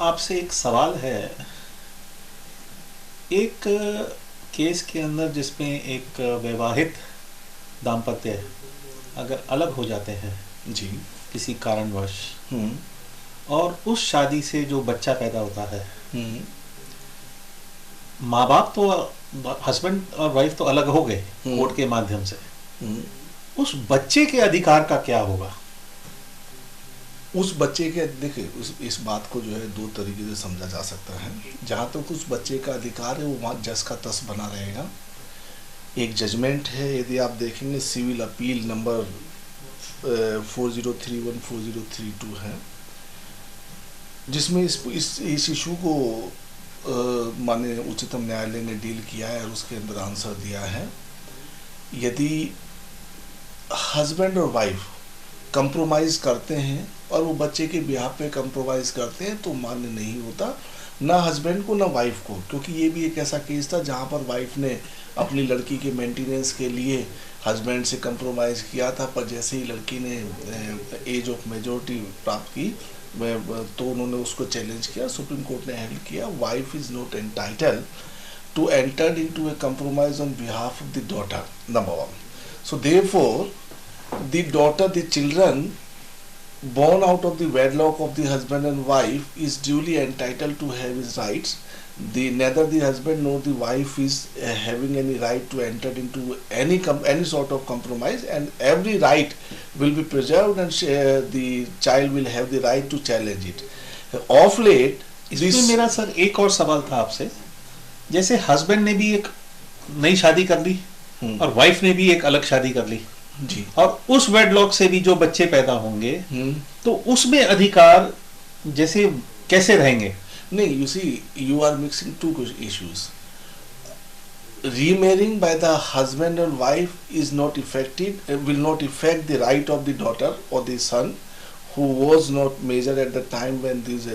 आपसे एक सवाल है। एक केस के अंदर जिसमें एक वैवाहिक दाम्पत्य अगर अलग हो जाते हैं जी। किसी कारणवश, हम्म। और उस शादी से जो बच्चा पैदा होता है, हम्म। माँ बाप तो, हस्बैंड और वाइफ तो अलग हो गए हम्म। कोर्ट के माध्यम से, हम्म। उस बच्चे के अधिकार का क्या होगा? उस बच्चे के देखिए, इस बात को जो है दो तरीके से समझा जा सकता है। जहाँ तक उस बच्चे का अधिकार है वो वहाँ जस का तस बना रहेगा। एक जजमेंट है, यदि आप देखेंगे सिविल अपील नंबर 4031-4032 है, जिसमें इस इशू को माननीय उच्चतम न्यायालय ने डील किया है और उसके अंदर आंसर दिया है। यदि हस्बैंड और वाइफ कंप्रोमाइज़ करते हैं और वो बच्चे के ब्याह पे कंप्रोमाइज़ करते हैं तो मान्य नहीं होता, ना हस्बैंड को ना वाइफ को, क्योंकि ये भी एक ऐसा केस था जहाँ पर वाइफ ने अपनी लड़की के मेंटेनेंस के लिए हस्बैंड से कंप्रोमाइज़ किया था, पर जैसे ही लड़की ने एज ऑफ मेजोरिटी प्राप्त की तो उन्होंने उसको चैलेंज किया। सुप्रीम कोर्ट ने हैंडल किया, wife is not entitled to enter into a compromise on behalf of the daughter, number one. So therefore the daughter, the children born out of the wedlock of the husband and wife is duly entitled to have his rights. Neither the husband nor the wife is having any right to enter into any sort of compromise, and every right will be preserved, and the child will have the right to challenge it. Of late, इसमें मेरा sir एक और सवाल था आपसे। जैसे husband ने भी एक नई शादी कर ली और वाइफ ने भी एक अलग शादी कर ली जी, और उस वेडलॉक से भी जो बच्चे पैदा होंगे तो उसमें अधिकार जैसे कैसे रहेंगे? नहीं, you see, you are mixing two issues. Remarrying by the husband and wife is not effective, will not affect the right of the daughter or the son who was not major at the time when this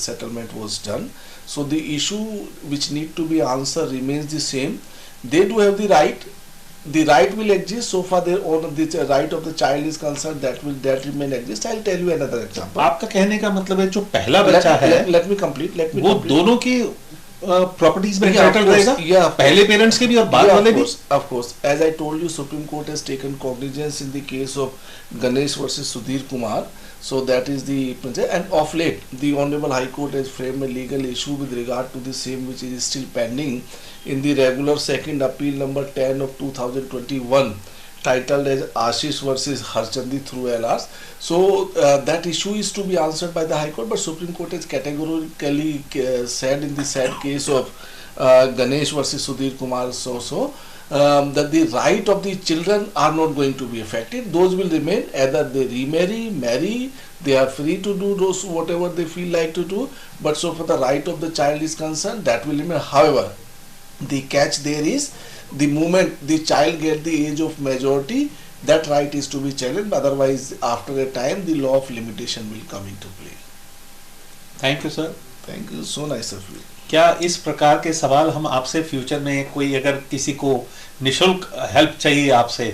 settlement was done. So the issue which need to be answered remains the same. They do have the right. The right will exist so far the right of the child is concerned, that remain exist. I'll tell you another example. आपका कहने का मतलब है जो पहला बच्चा है, let me complete. वो दोनों की प्रॉपर्टीज में एंटाइटल रहेगा, पहले पेरेंट्स के भी और बाद वाले भी। Of course, as I told you, Supreme Court has taken cognizance in the case of Ganesh versus Sudhir Kumar. So that is the principle. And of late, the Honorable High Court has framed a legal issue with regard to the same, which is still pending in the regular second appeal number 10 of 2021, titled as Ashish versus Harchandi through LRs. So that issue is to be answered by the High Court, but Supreme Court has categorically said in the sad case of Ganesh versus Sudhir Kumar that the right of the children are not going to be affected. Those will remain, either they remarry, marry, they are free to do those whatever they feel like to do, but so far the right of the child is concerned, that will remain. However, the catch there is, the moment the child get the age of majority, that right is to be challenged, otherwise after a time the law of limitation will come into play. Thank you sir. Thank you, so nice of you. क्या इस प्रकार के सवाल हम आपसे future में, कोई अगर किसी को निशुल्क हेल्प चाहिए आपसे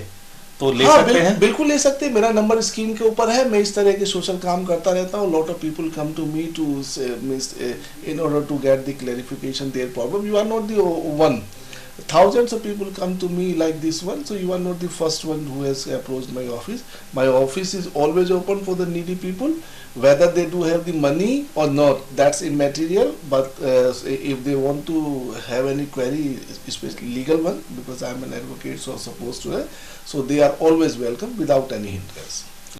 तो ले सकते हैं? बिल्कुल ले सकते हैं। मेरा नंबर स्क्रीन के ऊपर है। मैं इस तरह के सोशल काम करता रहता हूँ। Lot of people come to me to in order to get the clarification their problem. You are not the one. Thousands of people come to me like this one, so you are not the first one who has approached my office. My office is always open for the needy people, whether they do have the money or not, that's immaterial. But if they want to have any query, especially legal one, because I am an advocate, so supposed to have, so they are always welcome without any hindrance.